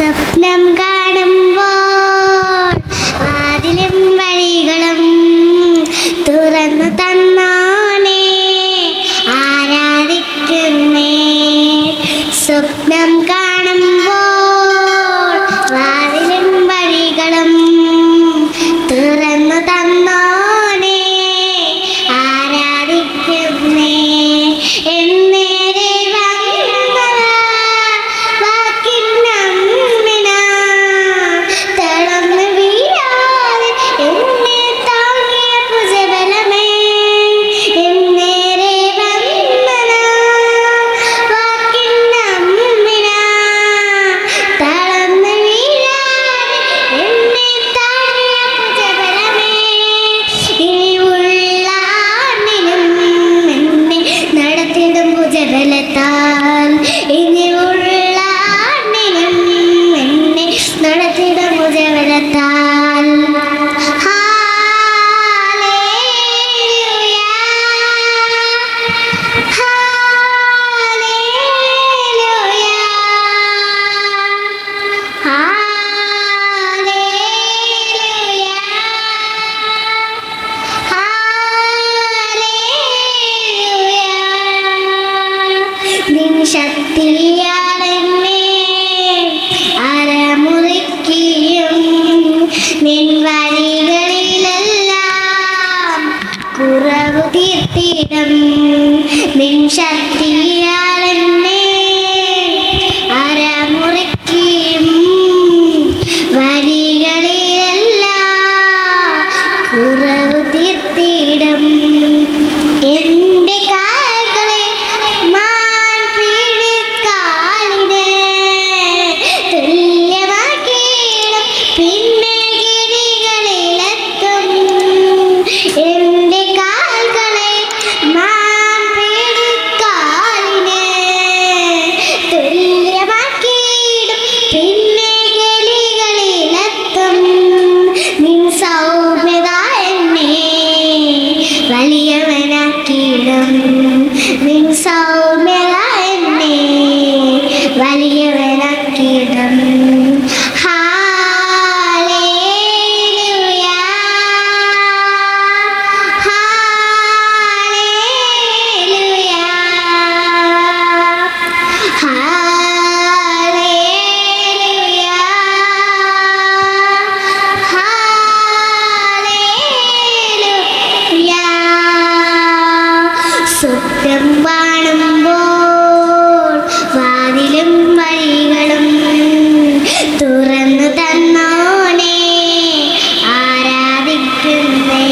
സ്വപ്നം കാണുമ്പോൾ വാതിലും വഴികളും തുറന്നു തന്നോനെ ആരാധിക്കുന്നേ. സ്വപ്നം കാണുമ്പോൾ വാതിലും വഴികളും തുറന്നു തന്നോനെ ആരാധിക്കുന്നേ. എന്നേരെ ശക്തിയാലെന്നെ അരമുറിക്കിയും നിൻ വഴികളിലെല്ലാം കുറവ് തീർത്തിടും. നിൻ ശക്തിയാലെന്നെ അരമുറിക്കിയും വഴികളിലെല്ലാം കുറവ് തീർത്തിടും. എന്റെ കാലുകളെ വലിയവനാക്കിയിടും. Hallelujah hallelujah hallelujah hallelujah. സ്വപ്നം കാണുമ്പോൾ വാതിലും വഴികളും തുറന്നു തന്നോനെ ആരാധിക്കുന്നേ.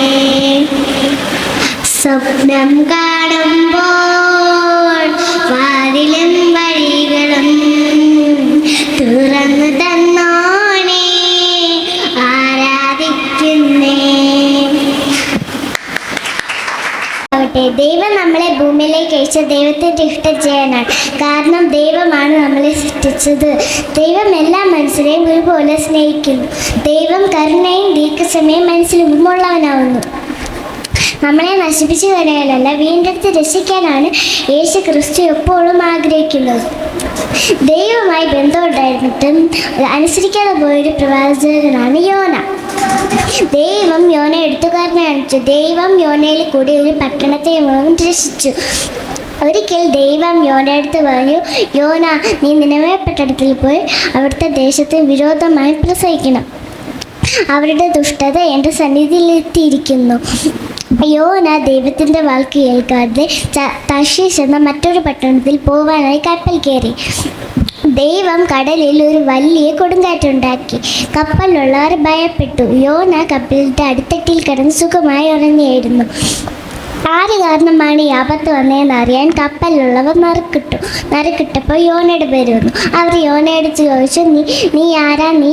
സ്വപ്നം കാണുമ്പോൾ വാതിലും വഴികളും തുറന്നു തന്നോനെ ആരാധിക്കുന്നേ. ദൈവം നമ്മളെ ഭൂമിയിലേക്ക് അയച്ച ദൈവത്തിൻ്റെ ഇഷ്ടം ചെയ്യാനാണ്. കാരണം ദൈവമാണ് നമ്മളെ സൃഷ്ടിച്ചത്. ദൈവം എല്ലാ മനുഷ്യരെയും ഒരുപോലെ സ്നേഹിക്കുന്നു. ദൈവം കരുണയും ദീർഘസമയം മനസ്സിലുമുള്ളവനാവുന്നു. നമ്മളെ നശിപ്പിച്ചു കളയാനല്ല, വീണ്ടെടുത്ത് രക്ഷിക്കാനാണ് യേശു ക്രിസ്തു എപ്പോഴും ആഗ്രഹിക്കുന്നത്. ദൈവവുമായി ബന്ധമുണ്ടായിരുന്നിട്ടും അനുസരിക്കാതെ പോയൊരു പ്രവാചകനാണ് യോന. ദൈവം യോന എടുത്തുകാരനെ അയച്ചു. ദൈവം യോനയിൽ കൂടി ഒരു പട്ടണത്തെ രക്ഷിച്ചു. ഒരിക്കൽ ദൈവം യോനയെടുത്ത് പറഞ്ഞു, യോന, നീ നിനവേ പട്ടണത്തിൽ പോയി അവിടുത്തെ ദേശത്തിന് വിരോധമായി പ്രസംഗിക്കണം. അവരുടെ ദുഷ്ടത എൻ്റെ സന്നിധിയിലെത്തിയിരിക്കുന്നു. യോന ദൈവത്തിൻ്റെ വാക്ക് കേൾക്കാതെ തർശീശ് എന്ന മറ്റൊരു പട്ടണത്തിൽ പോവാനായി കപ്പൽ കയറി. ദൈവം കടലിൽ ഒരു വലിയ കൊടുങ്കാറ്റുണ്ടാക്കി. കപ്പലിലുള്ളവർ ഭയപ്പെട്ടു. യോന കപ്പലിൻ്റെ അടിത്തട്ടിൽ കിടന്ന് സുഖമായി ഉറങ്ങിയായിരുന്നു. ആര് കാരണമാണ് ഈ ആപത്ത് വന്നതെന്ന് അറിയാൻ കപ്പലിലുള്ളവർ നറുക്കിട്ടപ്പോൾ യോനയുടെ പേര് വന്നു. അവർ യോനയോട് ചോദിച്ചു, നീ ആരാ, നീ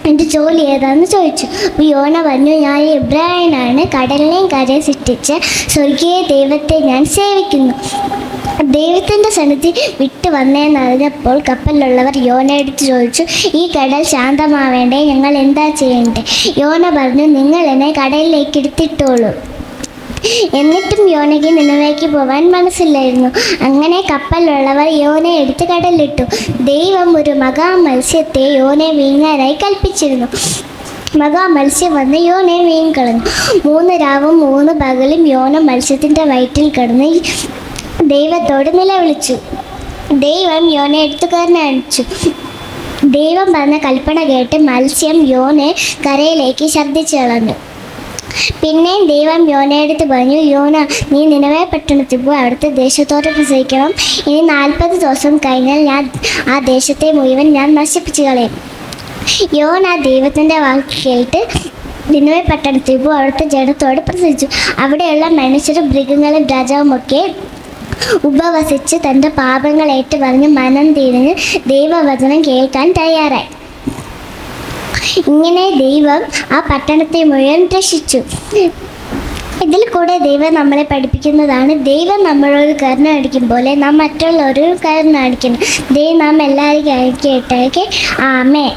എൻ്റെ ജോലി ഏതാണെന്ന് ചോദിച്ചു. അപ്പോൾ യോന പറഞ്ഞു, ഞാൻ ഇബ്രാഹിമാണ്, കടലിനെയും കരയെ സൃഷ്ടിച്ച സ്വർഗീയ ദൈവത്തെ ഞാൻ സേവിക്കുന്നു. ദൈവത്തിൻ്റെ സന്നിധി വിട്ടു വന്നതെന്നറിഞ്ഞപ്പോൾ കപ്പലിലുള്ളവർ യോനയെടുത്ത് ചോദിച്ചു, ഈ കടൽ ശാന്തമാവേണ്ടേ, ഞങ്ങൾ എന്താ ചെയ്യണ്ടേ? യോന പറഞ്ഞു, നിങ്ങൾ എന്നെ കടലിലേക്ക് എടുത്തിട്ടോളൂ. എന്നിട്ടും യോനയ്ക്ക് നിനവേക്ക് പോവാൻ മനസ്സില്ലായിരുന്നു. അങ്ങനെ കപ്പലിലുള്ളവർ യോനയെ എടുത്ത് കടലിട്ടു. ദൈവം ഒരു മഹാമത്സ്യത്തെ യോനയെ വീങ്ങാനായി കൽപ്പിച്ചിരുന്നു. മത്സ്യം വന്ന് യോനയെ വീങ്ങിക്കളഞ്ഞു. 3 രാവും 3 പകലും യോന മത്സ്യത്തിൻ്റെ വയറ്റിൽ കിടന്ന് ദൈവത്തോട് നിലവിളിച്ചു. ദൈവം യോനയെ എടുത്തുകാരനെ അയച്ചു. ദൈവം പറഞ്ഞ കൽപ്പന കേട്ട് മത്സ്യം യോനെ കരയിലേക്ക് ഛർദ്ദിച്ചു കളഞ്ഞു. പിന്നെയും ദൈവം യോനയെടുത്ത് പറഞ്ഞു, യോന, നീ നിനവേ പട്ടണത്തിൽ പോയി അവിടുത്തെ ദേശത്തോട് പ്രസവിക്കണം. ഇനി 40 ദിവസം കഴിഞ്ഞാൽ ആ ദേശത്തെ മുഴുവൻ ഞാൻ നശിപ്പിച്ചു കളയും. യോന ദൈവത്തിൻ്റെ വാക്ക് കേട്ട് നിനവേ പട്ടണത്തിൽ പോയി അവിടുത്തെ ജനത്തോട് പ്രസവിച്ചു. അവിടെയുള്ള മനുഷ്യരും മൃഗങ്ങളും രാജാവുമൊക്കെ ഉപവസിച്ച് തൻ്റെ പാപങ്ങൾ ഏറ്റുപറഞ്ഞ് മനം തിരിഞ്ഞ് ദൈവവചനം കേൾക്കാൻ തയ്യാറായി. ഇങ്ങനെ ദൈവം ആ പട്ടണത്തെ മുഴുവൻ രക്ഷിച്ചു. ഇതിൽ കൂടെ ദൈവം നമ്മളെ പഠിപ്പിക്കുന്നതാണ്, ദൈവം നമ്മളോട് കരുണ കാണിക്കും പോലെ നാം മറ്റുള്ളവരും കരുണ കാണിക്കണം. ദൈവം നാം എല്ലാവരും കേട്ടേക്ക്. ആമേൻ.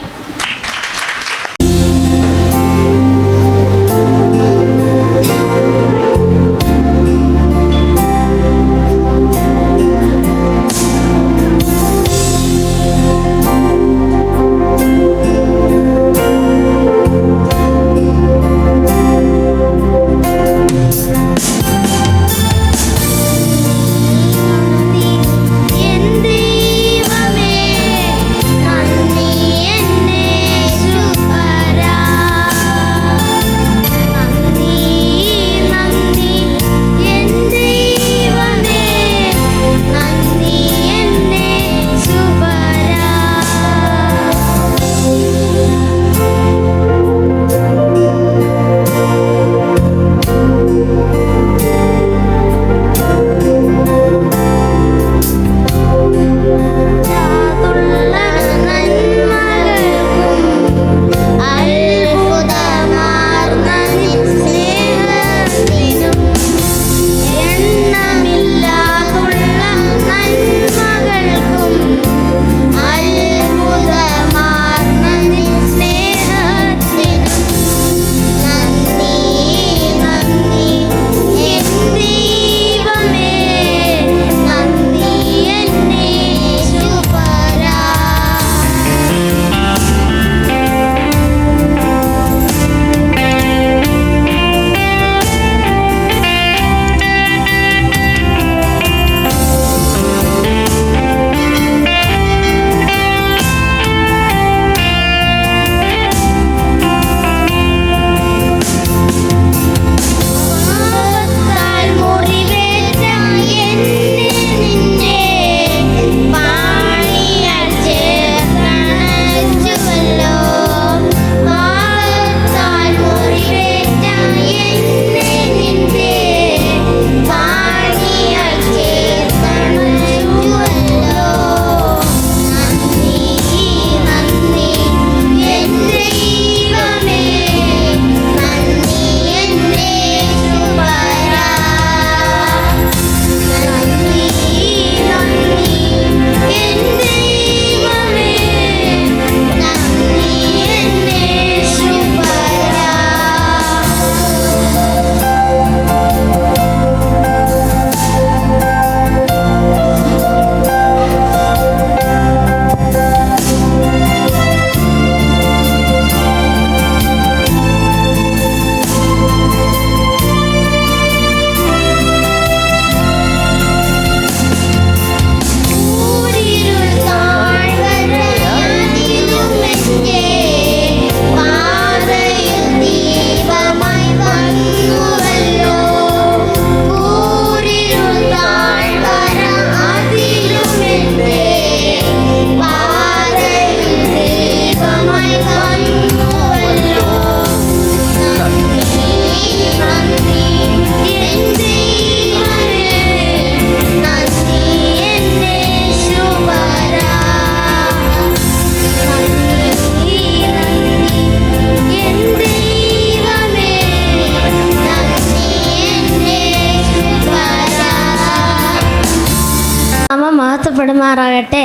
മഹത്വപ്പെടുമാറാകട്ടെ.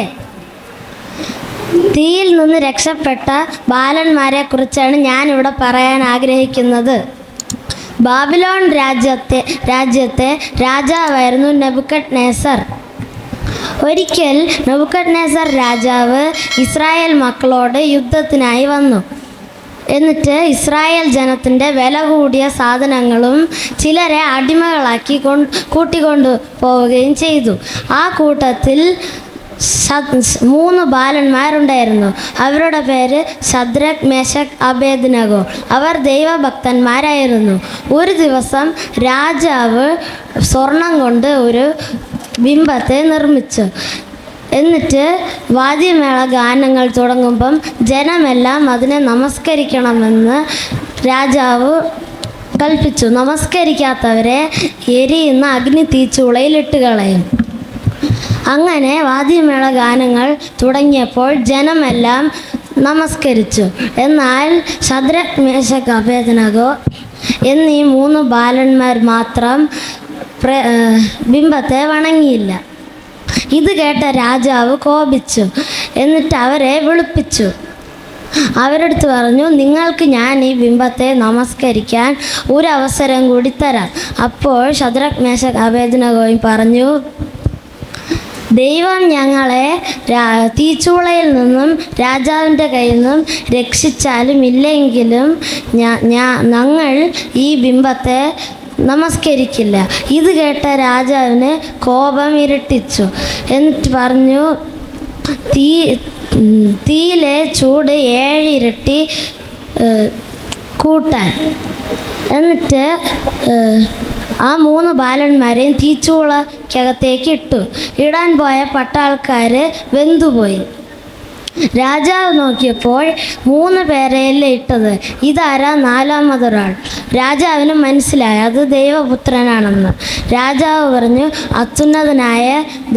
തീയിൽ നിന്ന് രക്ഷപ്പെട്ട ബാലന്മാരെ കുറിച്ചാണ് ഞാനിവിടെ പറയാൻ ആഗ്രഹിക്കുന്നത്. ബാബിലോൺ രാജ്യത്തെ രാജാവായിരുന്നു നെബൂഖദ്നേസർ. ഒരിക്കൽ നെബൂഖദ്നേസർ രാജാവ് ഇസ്രായേൽ മക്കളോട് യുദ്ധത്തിനായി വന്നു. എന്നിട്ട് ഇസ്രായേൽ ജനത്തിൻ്റെ വില കൂടിയ സാധനങ്ങളും ചിലരെ അടിമകളാക്കി കൂട്ടിക്കൊണ്ടു പോവുകയും ചെയ്തു. ആ കൂട്ടത്തിൽ 3 ബാലന്മാരുണ്ടായിരുന്നു. അവരുടെ പേര് ശദ്രക്, മേശക്, അബേദ്നെഗോ. അവർ ദൈവഭക്തന്മാരായിരുന്നു. ഒരു ദിവസം രാജാവ് സ്വർണം കൊണ്ട് ഒരു ബിംബത്തെ നിർമ്മിച്ചു. എന്നിട്ട് വാദ്യമേള ഗാനങ്ങൾ തുടങ്ങുമ്പം ജനമെല്ലാം അതിനെ നമസ്കരിക്കണമെന്ന് രാജാവ് കൽപ്പിച്ചു. നമസ്കരിക്കാത്തവരെ എരിയുന്ന അഗ്നി തീച്ചൂളയിലിട്ട് കളയും. അങ്ങനെ വാദ്യമേള ഗാനങ്ങൾ തുടങ്ങിയപ്പോൾ ജനമെല്ലാം നമസ്കരിച്ചു. എന്നാൽ ശദ്രക്, മേശക്, അബേദ്നെഗോ എന്നീ 3 ബാലന്മാർ മാത്രം ബിംബത്തെ വണങ്ങിയില്ല. ഇത് കേട്ട രാജാവ് കോപിച്ചു. എന്നിട്ട് അവരെ വിളിപ്പിച്ചു. അവരടുത്ത് പറഞ്ഞു, നിങ്ങൾക്ക് ഞാൻ ഈ ബിംബത്തെ നമസ്കരിക്കാൻ ഒരു അവസരം കൂടി തരാം. അപ്പോൾ ശദ്രക്, മേശക്, അബേദ്നെഗോയും പറഞ്ഞു, ദൈവം ഞങ്ങളെ തീച്ചൂളയിൽ നിന്നും രാജാവിൻ്റെ കയ്യിൽ നിന്നും രക്ഷിച്ചാലും ഇല്ലെങ്കിലും ഞങ്ങൾ ഈ ബിംബത്തെ നമസ്കരിക്കില്ല. ഇത് കേട്ട രാജാവിന് കോപം ഇരട്ടിച്ചു. എന്നിട്ട് പറഞ്ഞു, തീയിലെ ചൂട് 7 ഇരട്ടി കൂട്ടാൻ. എന്നിട്ട് ആ 3 ബാലന്മാരെയും തീച്ചൂളക്കകത്തേക്ക് ഇട്ടു. ഇടാൻ പോയ പട്ടാൾക്കാർ വെന്തുപോയി. രാജാവ് നോക്കിയപ്പോൾ 3 പേരെയല്ലേ ഇട്ടത്, ഇതാരാ 4മതൊരാൾ? രാജാവിന് മനസ്സിലായി അത് ദൈവപുത്രനാണെന്ന്. രാജാവ് പറഞ്ഞു, അത്യുന്നതനായ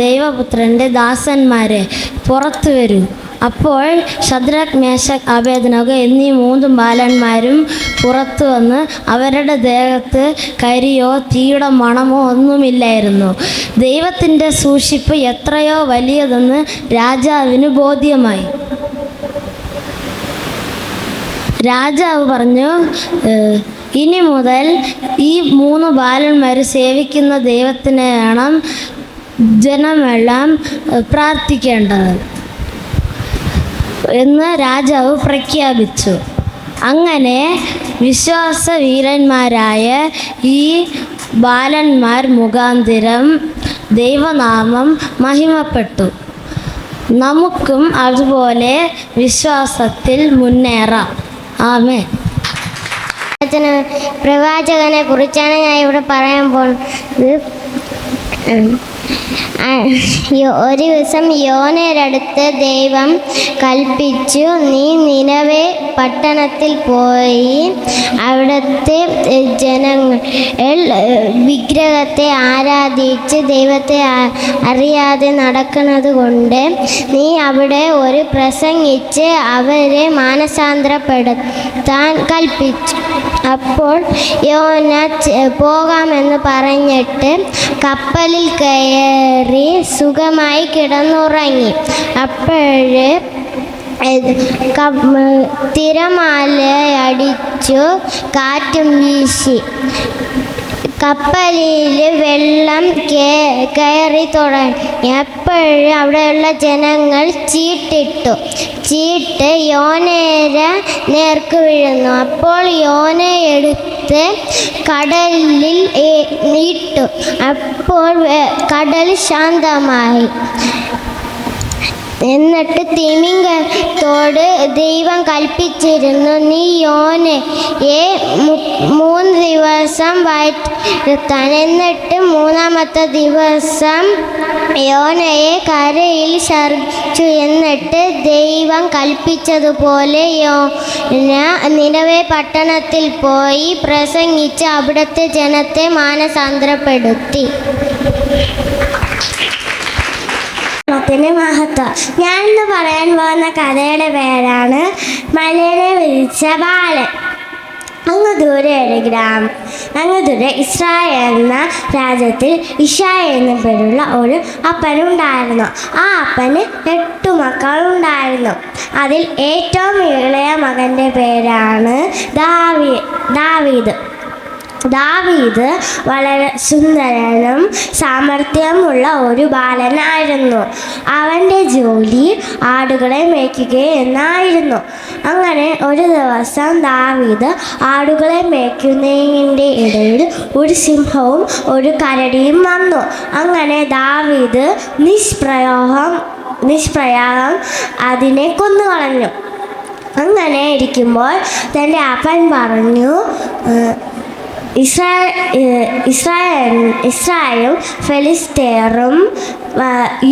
ദൈവപുത്രൻ്റെ ദാസന്മാരെ പുറത്തു വരൂ. അപ്പോൾ ശദ്രക്, മേശക്, അബേദ്നെഗോ എന്നീ 3 ബാലന്മാരും പുറത്തു വന്ന് അവരുടെ ദേഹത്ത് കരിയോ തീയുടെ മണമോ ഒന്നുമില്ലായിരുന്നു. ദൈവത്തിൻ്റെ സൂക്ഷിപ്പ് എത്രയോ വലിയതെന്ന് രാജാവിന് ബോധ്യമായി. രാജാവ് പറഞ്ഞു, ഇനി മുതൽ ഈ 3 ബാലന്മാർ സേവിക്കുന്ന ദൈവത്തിനെ വേണം ജനമെല്ലാം പ്രാർത്ഥിക്കേണ്ടത് എന്ന് രാജാവ് പ്രഖ്യാപിച്ചു. അങ്ങനെ വിശ്വാസവീരന്മാരായ ഈ ബാലന്മാർ മുഖാന്തിരം ദൈവനാമം മഹിമപ്പെട്ടു. നമുക്കും അതുപോലെ വിശ്വാസത്തിൽ മുന്നേറാം. ആമേൻ. പ്രവാചകനെ കുറിച്ചാണ് ഞാൻ ഇവിടെ പറയാൻ പോകുന്നത്. ഒരു ദിവസം യോനയുടെ ദൈവം കൽപ്പിച്ചു, നീ നിനവെ പട്ടണത്തിൽ പോയി അവിടുത്തെ ജനങ്ങൾ വിഗ്രഹത്തെ ആരാധിച്ച് ദൈവത്തെ അറിയാതെ നടക്കുന്നത് കൊണ്ട് നീ അവിടെ ഒരു പ്രസംഗിച്ച് അവരെ മാനസാന്തരപ്പെടുത്താൻ കൽപ്പിച്ചു. അപ്പോൾ യോന പോകാമെന്ന് പറഞ്ഞിട്ട് കപ്പലിൽ കയറി സുഖമായി കിടന്നുറങ്ങി. അപ്പോഴ് തിരമാല അടിച്ചു, കാറ്റും വീശി. കപ്പലിൽ വെള്ളം കയറി തുടങ്ങി. അപ്പോഴും അവിടെയുള്ള ജനങ്ങൾ ചീട്ടിട്ടു. ചീട്ട് യോനയുടെ നേർക്ക് വീഴുന്നു. അപ്പോൾ യോന എടുത്ത് കടലിൽ ഇട്ടു. അപ്പോൾ കടൽ ശാന്തമായി. എന്നിട്ട് തിമിംഗലത്തോട് ദൈവം കൽപ്പിച്ചിരുന്നു, നീ യോനയെ 3 ദിവസം വയറ്റിരുത്താൻ. എന്നിട്ട് 3-ാമത്തെ ദിവസം യോനയെ കരയിൽ ഛർദ്ദിച്ചു. എന്നിട്ട് ദൈവം കൽപ്പിച്ചതുപോലെ യോന നിനവെ പട്ടണത്തിൽ പോയി പ്രസംഗിച്ച് അവിടുത്തെ ജനത്തെ മാനസാന്തരപ്പെടുത്തി. മഹത്വം. ഞാനിന്ന് പറയാൻ പോകുന്ന കഥയുടെ പേരാണ് മലയെ വിരിച്ച ബാലൻ. അങ്ങ് ദൂരെ ഒരു ഗ്രാമം. അങ്ങ് ദൂരെ ഇസ്രായേൽ എന്ന രാജ്യത്തിൽ ഇഷായ എന്ന പേരുള്ള ഒരു അപ്പനുണ്ടായിരുന്നു. ആ അപ്പന് 8 മക്കളുണ്ടായിരുന്നു. അതിൽ ഏറ്റവും ഇളയ മകൻ്റെ പേരാണ് ദാവീദ്. ദാവീദ് വളരെ സുന്ദരനും സാമർഥ്യമുള്ള ഒരു ബാലനായിരുന്നു. അവൻ്റെ ജോലി ആടുകളെ മേയ്ക്കുക എന്നായിരുന്നു. അങ്ങനെ ഒരു ദിവസം ദാവീദ് ആടുകളെ മേയ്ക്കുന്നതിൻ്റെ ഇടയിൽ ഒരു സിംഹവും ഒരു കരടിയും വന്നു. അങ്ങനെ ദാവീദ് നിഷ്പ്രയാസം അതിനെ കൊന്നുകളഞ്ഞു. അങ്ങനെ ഇരിക്കുമ്പോൾ തൻ്റെ അപ്പൻ പറഞ്ഞു, ഇസ്രായേലും ഫെലിസ്തീനും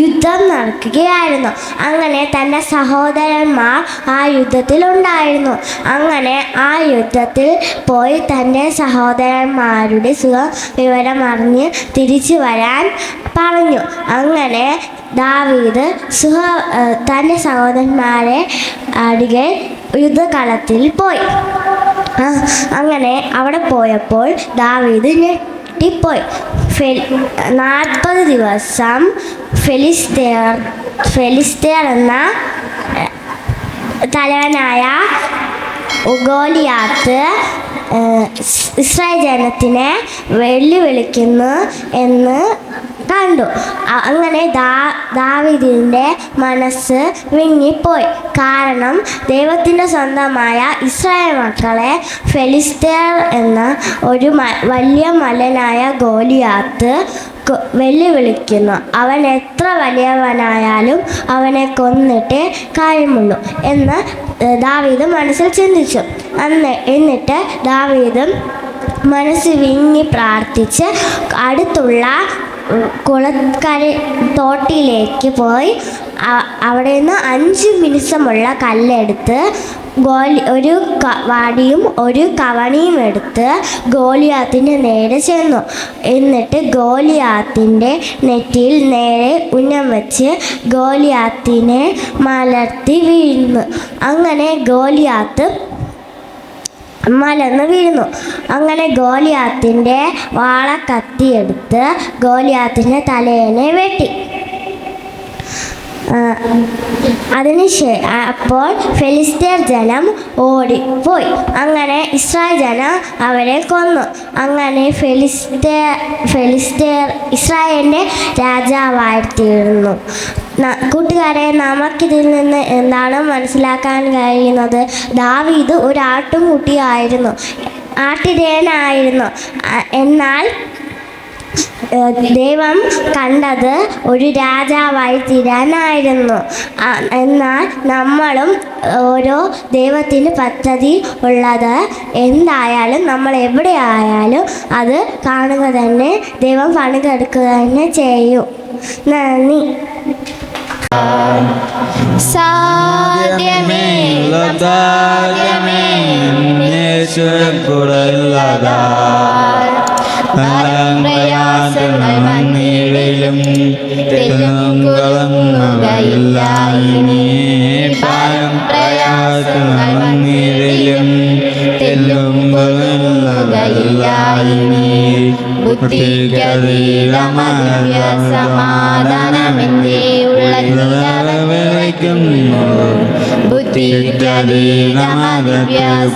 യുദ്ധം നടക്കുകയായിരുന്നു. അങ്ങനെ തൻ്റെ സഹോദരന്മാർ ആ യുദ്ധത്തിലുണ്ടായിരുന്നു. അങ്ങനെ ആ യുദ്ധത്തിൽ പോയി തൻ്റെ സഹോദരന്മാരുടെ വിവരം അറിഞ്ഞ് തിരിച്ചു വരാൻ പറഞ്ഞു. അങ്ങനെ ദാവീദ് തൻ്റെ സഹോദരന്മാരെ അടികെ യുദ്ധകളത്തിൽ പോയി. അങ്ങനെ അവിടെ പോയപ്പോൾ ദാവീദ് ഞെട്ടിപ്പോയി. 40 ദിവസം ഫെലിസ്തീർ എന്ന തലവനായ ഗോലിയാത്ത് ഇസ്രായേൽ ജനത്തിനെ വെല്ലുവിളിക്കുന്നു എന്ന് കണ്ടു. അങ്ങനെ ദാവീദിൻ്റെ മനസ്സ് വിങ്ങിപ്പോയി. കാരണം ദൈവത്തിൻ്റെ സ്വന്തമായ ഇസ്രായേൽ മക്കളെ ഫെലിസ്തീർ എന്ന ഒരു വലിയ മലനായ ഗോലിയാത്ത് വെല്ലുവിളിക്കുന്നു. അവൻ എത്ര വലിയവനായാലും അവനെ കൊന്നിട്ടേ കാര്യമുള്ളൂ എന്ന് ദാവീദ് മനസ്സിൽ ചിന്തിച്ചു. എന്നിട്ട് ദാവീദ് മനസ്സ് വിങ്ങി പ്രാർത്ഥിച്ച് അടുത്തുള്ള തോട്ടിലേക്ക് പോയി അവിടെ നിന്ന് 5 മിനുസമുള്ള കല്ലെടുത്ത് ഒരു വടിയും ഒരു കവണിയും എടുത്ത് ഗോലിയാത്തിൻ്റെ നേരെ ചെന്നു. എന്നിട്ട് ഗോലിയാത്തിൻ്റെ നെറ്റിയിൽ നേരെ ഉന്നം വെച്ച് ഗോലിയാത്തിനെ മലർത്തി വീഴുന്നു. അങ്ങനെ ഗോലിയാത്ത് മലർന്ന് വീഴുന്നു. അങ്ങനെ ഗോലിയാത്തിൻ്റെ വാളക്കത്തിയെടുത്ത് ഗോലിയാത്തിൻ്റെ തലേനെ വെട്ടി. അപ്പോൾ ഫെലിസ്തീർ ജനം ഓടിപ്പോയി. അങ്ങനെ ഇസ്രായേൽ ജനം അവരെ കൊന്നു. അങ്ങനെ ഫെലിസ്തീർ ഇസ്രായേലിൻ്റെ രാജാവായിത്തീർന്നു. കൂട്ടുകാരെ, നമുക്കിതിൽ നിന്ന് എന്താണ് മനസ്സിലാക്കാൻ കഴിയുന്നത്? ദാവീദ് ഒരു ആട്ടിടയനായിരുന്നു. എന്നാൽ ദൈവം കണ്ടത് ഒരു രാജാവായി തീരാനായിരുന്നു. എന്നാൽ നമ്മളും ഓരോ ദൈവത്തിന് പദ്ധതി ഉള്ളത് എന്തായാലും നമ്മൾ എവിടെ ആയാലും അത് കാണുക തന്നെ, ദൈവം പണിതെടുക്കുക തന്നെ ചെയ്യും. നന്ദി. സാധ്യമേ പ്രയാസങ്ങൾ വന്നിടയിലും തെല്ലുകളങ്ങുകയില്ല. പ്രയാസങ്ങൾ വന്നിടയിലും തെല്ലുകളങ്ങുകയില്ല. ബുദ്ധിക്കതീരമായ സമാധാനമെന്റെ ഉള്ളിലേക്കുന്നു. ബുദ്ധിക്കതീരമായ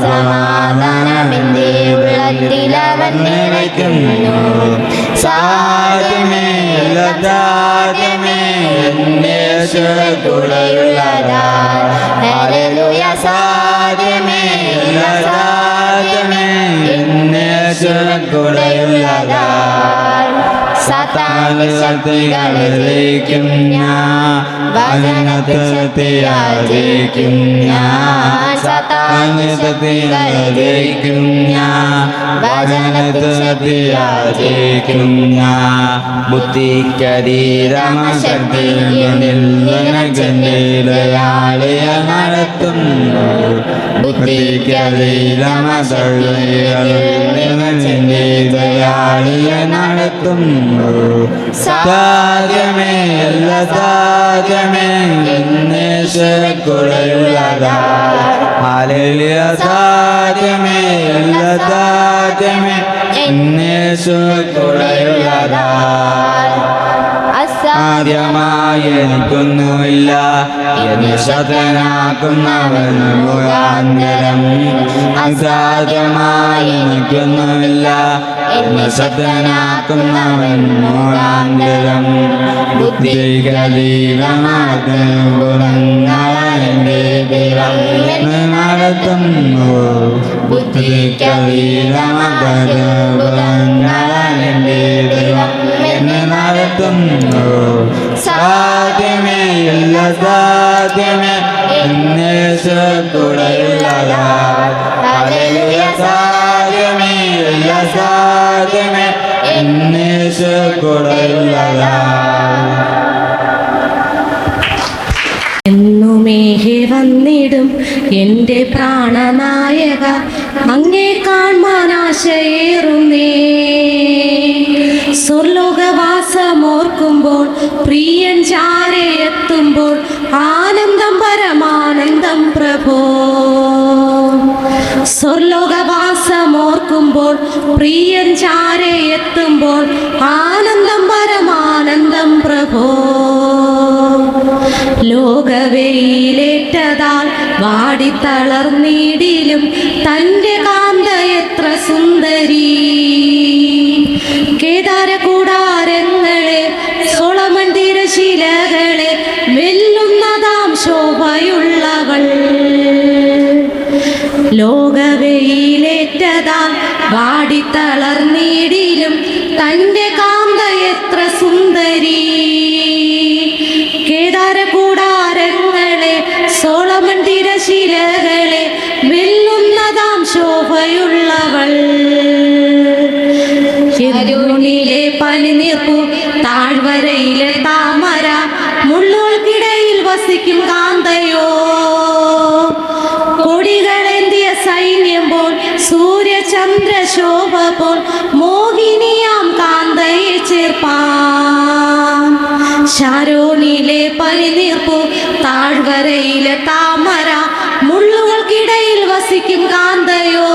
സമാധാനമെന്റെ ഉള്ളത്തിലവൻ നിറയ്ക്കുന്നു. സാധ്യമേ കൂടെയുള്ളതാ. ഹല്ലേലൂയ. സാധ്യമേ കൂടെയുള്ളതാ. സാത്താന്റെ ശക്തികളെ ജയിക്കും ഞാൻ, വചനത്തെ ശക്തിയായിരിക്കും ഞാൻ. സാത്താന്റെ ശക്തികളെ ജയിക്കും ഞാൻ, വചനത്തെ ശക്തിയായിരിക്കും ഞാൻ. ബുദ്ധിക്കതീരമശക്തി ദയാളിയ നടത്തുന്നു. ബുദ്ധിക്കതീരമശക്തി ദയാളിയ നടത്തുന്നു. സാധ്യമേ കൂടെയുള്ളതാ. ഹല്ലേലൂയ. സാധ്യമേ കൂടെയുള്ളതാ. അസാധ്യമായി എനിക്കൊന്നുമില്ല. എന്നെ ശക്തനാക്കുന്നവൻ മുഖാന്തരം അസാധ്യമായി എനിക്കൊന്നുമില്ല. എന്നെ ശക്തനാക്കുന്നവൻ മുഖാന്തരം ബുദ്ധിക്കതീതമാകുന്നവൻ എൻ്റെ ദൈവം എന്നെ നടത്തുന്നു. ബുദ്ധിക്കതീതമാകുന്നവൻ എൻ്റെ ദൈവം എന്നെ നടത്തുന്നു. സാധ്യമേ ഇല്ല സാധ്യമേ എന്നേശുകൂടെയുള്ളതാ. ഹല്ലേലൂയ സാധ്യമേ ഇല്ല സാധ്യമേ എന്നേശുകൂടെയുള്ളതാ. എന്നുമേഹെ വന്നിടും എൻ്റെ പ്രാണനായക, അങ്ങേ കാൺമാൻ ആശയേറുന്നേ. സ്വർലോകവാസമോർക്കുമ്പോൾ പ്രിയൻ ചാരെ എത്തുമ്പോൾ ആനന്ദം പരമാനന്ദം പ്രഭോ. സ്വർലോകവാസമോർക്കുമ്പോൾ പ്രിയൻ ചാരെ എത്തുമ്പോൾ ആനന്ദം പരമാനന്ദം പ്രഭോ. ലോകവെയിലേറ്റതാൽ വാടിത്തളർന്നിടിലും തൻ്റെ കാന്ത എത്ര സുന്ദരി. കേദാര കൂടാരങ്ങളെ സോളമൻ തിരശിലകളെ വെല്ലുന്നതാം ശോഭയുള്ളവൾ. ലോകവെയിലേറ്റതാൽ വാടിത്തളർന്നിടിലും തൻ്റെ കാന്ത എത്ര സുന്ദരി. കേദാര കൂടാരങ്ങളെ സോളമൻ തിരശിലകളെ വെല്ലുന്നതാം ശോഭയുള്ളവൾ. യെരൂനിലെ പനിനീർപ്പൂ താഴ്വരയിലെ താമര മുള്ളുകൾക്കിടയിൽ വസിക്കും കാന്തയോ. കൊടികളേന്തിയ സൈന്യം പോൽ സൂര്യചന്ദ്രശോഭ പോൽ മോഹിനിയാം കാന്തയെ ചേർപ്പാൻ. ശാരോനിലെ പനിനീർപ്പൂ താഴ്വരയിലെ താമര മുള്ളുകൾക്കിടയിൽ വസിക്കും കാന്തയോ.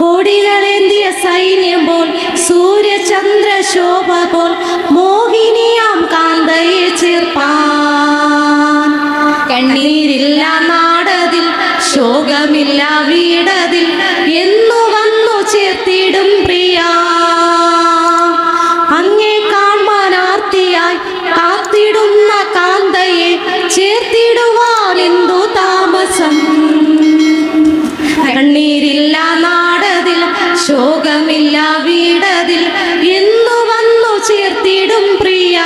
കൊടികളേന്തിയ സൈന്യം പോൽ സൂര്യചന്ദ്രശോഭ പോൽ മോഹിനിയാം കാന്തയെ ചേർപ്പാൻ. കണ്ണീരില്ല നാടതിൽ ശോകമില്ല വീടതിൽ എന്നു വന്നു ചേർത്തിടും പ്രിയ. അങ്ങേ കാൺമാൻ ആർത്തിയായി കാത്തിടുന്ന കാന്തയെ ചേർത്തിടുവാൻ എന്തു താമസം. കണ്ണീരില്ല നാടതിൽ ശോകമില്ല വീടതിൽ എന്നു വന്നു ചേർത്തിടും പ്രിയ.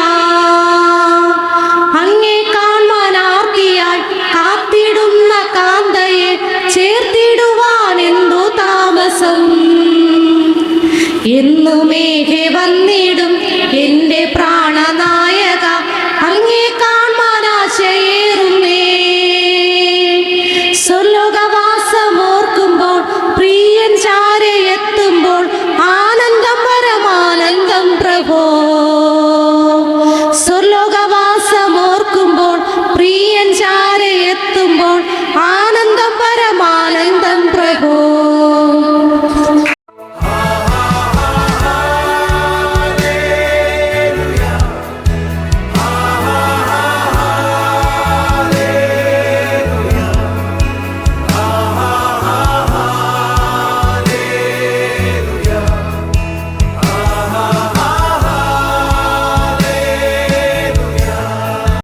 അങ്ങേ കാൺമാൻ ആർത്തിയായി കാത്തിടുന്ന കാന്തയെ ചേർത്തിടുവാൻ എന്തു താമസം. എന്നുമേഘെ വന്നി